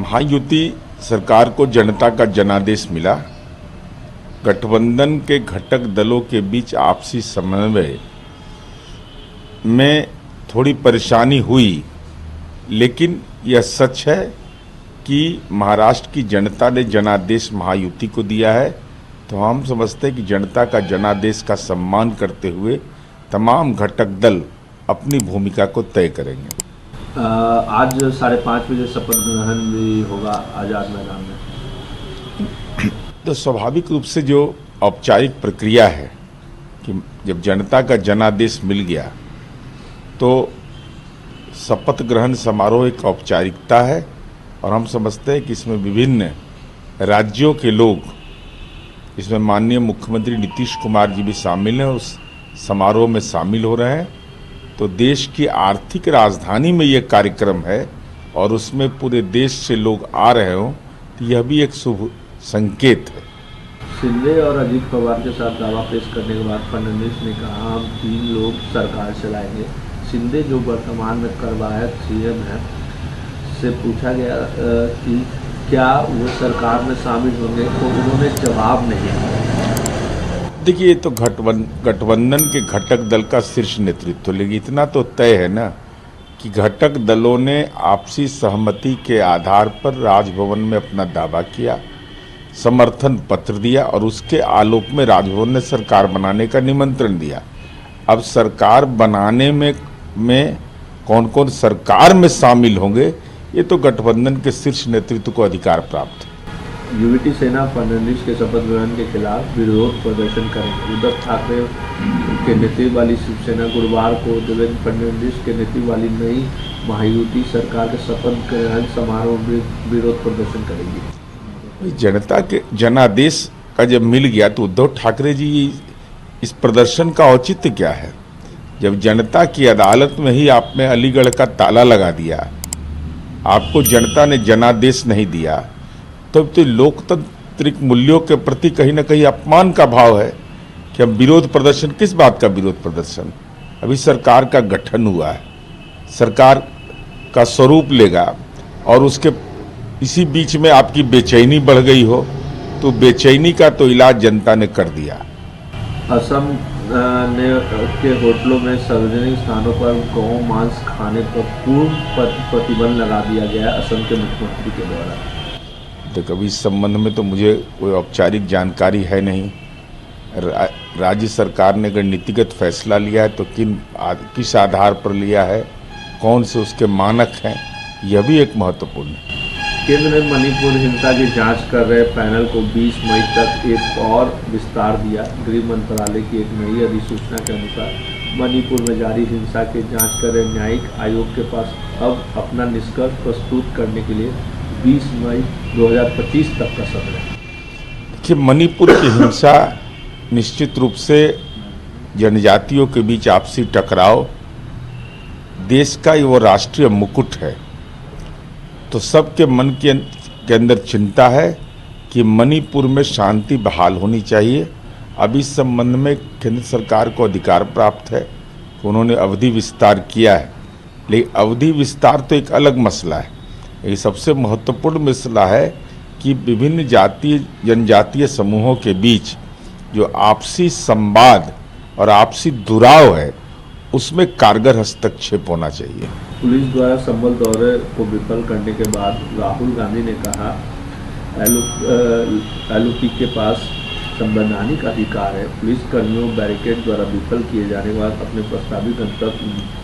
महायुति सरकार को जनता का जनादेश मिला। गठबंधन के घटक दलों के बीच आपसी समन्वय में थोड़ी परेशानी हुई, लेकिन यह सच है कि महाराष्ट्र की जनता ने जनादेश महायुति को दिया है। तो हम समझते हैं कि जनता का जनादेश का सम्मान करते हुए तमाम घटक दल अपनी भूमिका को तय करेंगे। आज 5:30 बजे शपथ ग्रहण भी होगा आज़ाद मैदान में। तो स्वाभाविक रूप से जो औपचारिक प्रक्रिया है कि जब जनता का जनादेश मिल गया तो शपथ ग्रहण समारोह एक औपचारिकता है, और हम समझते हैं कि इसमें विभिन्न राज्यों के लोग, इसमें माननीय मुख्यमंत्री नीतीश कुमार जी भी शामिल हैं, उस समारोह में शामिल हो रहे हैं। तो देश की आर्थिक राजधानी में यह कार्यक्रम है और उसमें पूरे देश से लोग आ रहे हों, तो यह भी एक शुभ संकेत है। शिंदे और अजीत पवार के साथ दावा पेश करने के बाद फडणवीस ने कहा, हम 3 लोग सरकार चलाएंगे। शिंदे जो वर्तमान में कवायद सीएम है, से पूछा गया कि क्या वो सरकार में शामिल होंगे, तो उन्होंने जवाब नहीं दिया। देखिए, ये तो गठबंधन के घटक दल का शीर्ष नेतृत्व, लेकिन इतना तो तय है ना कि घटक दलों ने आपसी सहमति के आधार पर राजभवन में अपना दावा किया, समर्थन पत्र दिया, और उसके आलोक में राजभवन ने सरकार बनाने का निमंत्रण दिया। अब सरकार बनाने में कौन कौन सरकार में शामिल होंगे, ये तो गठबंधन के शीर्ष नेतृत्व को अधिकार प्राप्त है। युविटी सेना फडणवीस के शपथ ग्रहण के खिलाफ विरोध प्रदर्शन करेंगे। उद्धव ठाकरे के नेतृत्व वाली शिवसेना गुरुवार को देवेंद्र फडणवीस के नेतृत्व वाली नई महायुति सरकार के शपथ ग्रहण समारोह में विरोध प्रदर्शन करेंगी। जनता के जनादेश का जब मिल गया तो उद्धव ठाकरे जी, इस प्रदर्शन का औचित्य क्या है? जब जनता की अदालत में ही आपने अलीगढ़ का ताला लगा दिया, आपको जनता ने जनादेश नहीं दिया, तब तो लोकतांत्रिक मूल्यों के प्रति कहीं ना कहीं अपमान का भाव है कि अब विरोध प्रदर्शन, किस बात का विरोध प्रदर्शन? अभी सरकार का गठन हुआ है, सरकार का स्वरूप लेगा, और उसके इसी बीच में आपकी बेचैनी बढ़ गई हो, तो बेचैनी का तो इलाज जनता ने कर दिया। असम के होटलों में सार्वजनिक स्थानों पर गौ मांस खाने पर पूर्ण प्रतिबंध लगा दिया गया असम के मुख्यमंत्री के द्वारा। तो कभी इस संबंध में तो मुझे कोई औपचारिक जानकारी है नहीं। राज्य सरकार ने अगर नीतिगत फैसला लिया है तो किस आधार पर लिया है, कौन से उसके मानक हैं, यह भी एक महत्वपूर्ण है। केंद्र ने मणिपुर हिंसा की जांच कर रहे पैनल को 20 मई तक एक और विस्तार दिया। गृह मंत्रालय की एक नई अधिसूचना के अनुसार मणिपुर में जारी हिंसा की जांच कर रहे न्यायिक आयोग के पास अब अपना निष्कर्ष प्रस्तुत करने के लिए 20 मई 2025 तक का समय है। देखिए, मणिपुर की हिंसा निश्चित रूप से जनजातियों के बीच आपसी टकराव, देश का वो राष्ट्रीय मुकुट है। तो सबके मन के अंदर चिंता है कि मणिपुर में शांति बहाल होनी चाहिए। अब इस संबंध में केंद्र सरकार को अधिकार प्राप्त है, उन्होंने अवधि विस्तार किया है, लेकिन अवधि विस्तार तो एक अलग मसला है। ये सबसे महत्वपूर्ण मसला है कि विभिन्न जनजातीय समूहों के बीच जो आपसी संवाद और आपसी दुराव है, उसमें कारगर हस्तक्षेप होना चाहिए। पुलिस द्वारा संभल दौरे को विफल करने के बाद राहुल गांधी ने कहा, एलओपी के पास संवैधानिक अधिकार है। पुलिस कर्मियों बैरिकेड द्वारा विफल किए जाने के बाद अपने प्रस्तावित गंतव्य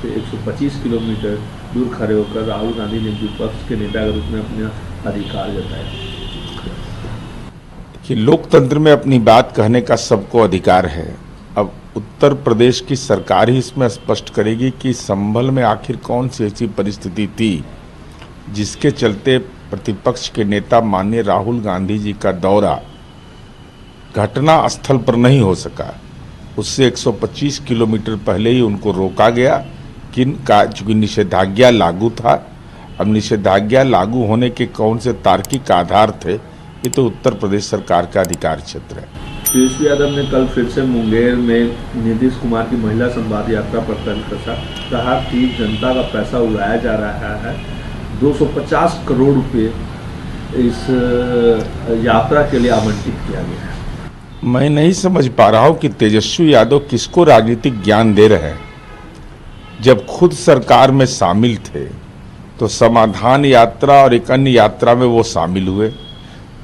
से 125 किलोमीटर दूर खड़े होकर राहुल गांधी ने विपक्ष के नेता के रूप में अपना अधिकार जताया कि लोकतंत्र में अपनी बात कहने का सबको अधिकार है। अब उत्तर प्रदेश की सरकार ही इसमें स्पष्ट करेगी कि संभल में आखिर कौन सी ऐसी परिस्थिति थी जिसके चलते प्रतिपक्ष के नेता माननीय राहुल गांधी जी का दौरा घटना स्थल पर नहीं हो सका। उससे 125 किलोमीटर पहले ही उनको रोका गया, चूंकि निषेधाज्ञा लागू था। अब निषेधाज्ञा लागू होने के कौन से तार्किक आधार थे, ये तो उत्तर प्रदेश सरकार का अधिकार क्षेत्र है। तेजस्वी यादव ने कल फिर से मुंगेर में नीतीश कुमार की महिला संवाद यात्रा पर तंज कसा। कहा कि जनता का पैसा उड़ाया जा रहा है, 250 करोड़ रुपए इस यात्रा के लिए आवंटित किया गया है? मैं नहीं समझ पा रहा हूं कि तेजस्वी यादव किसको राजनीतिक ज्ञान दे रहे हैं। जब खुद सरकार में शामिल थे तो समाधान यात्रा और एक अन्य यात्रा में वो शामिल हुए,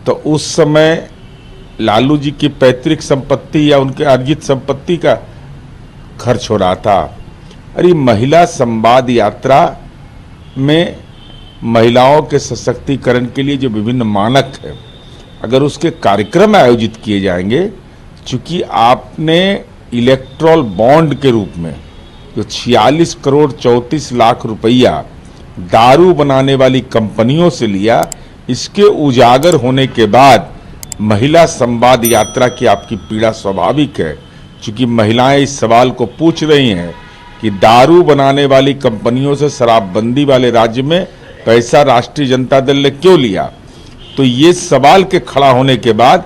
तो उस समय लालू जी की पैतृक संपत्ति या उनके अर्जित संपत्ति का खर्च हो रहा था। अरे महिला संवाद यात्रा में महिलाओं के सशक्तिकरण के लिए जो विभिन्न मानक है, अगर उसके कार्यक्रम आयोजित किए जाएंगे, चूंकि आपने इलेक्ट्रॉल बॉन्ड के रूप में जो 46 करोड़ 34 लाख रुपया दारू बनाने वाली कंपनियों से लिया, इसके उजागर होने के बाद महिला संवाद यात्रा की आपकी पीड़ा स्वाभाविक है। चूंकि महिलाएं इस सवाल को पूछ रही हैं कि दारू बनाने वाली कंपनियों से शराबबंदी वाले राज्य में पैसा राष्ट्रीय जनता दल ने क्यों लिया, तो ये सवाल के खड़ा होने के बाद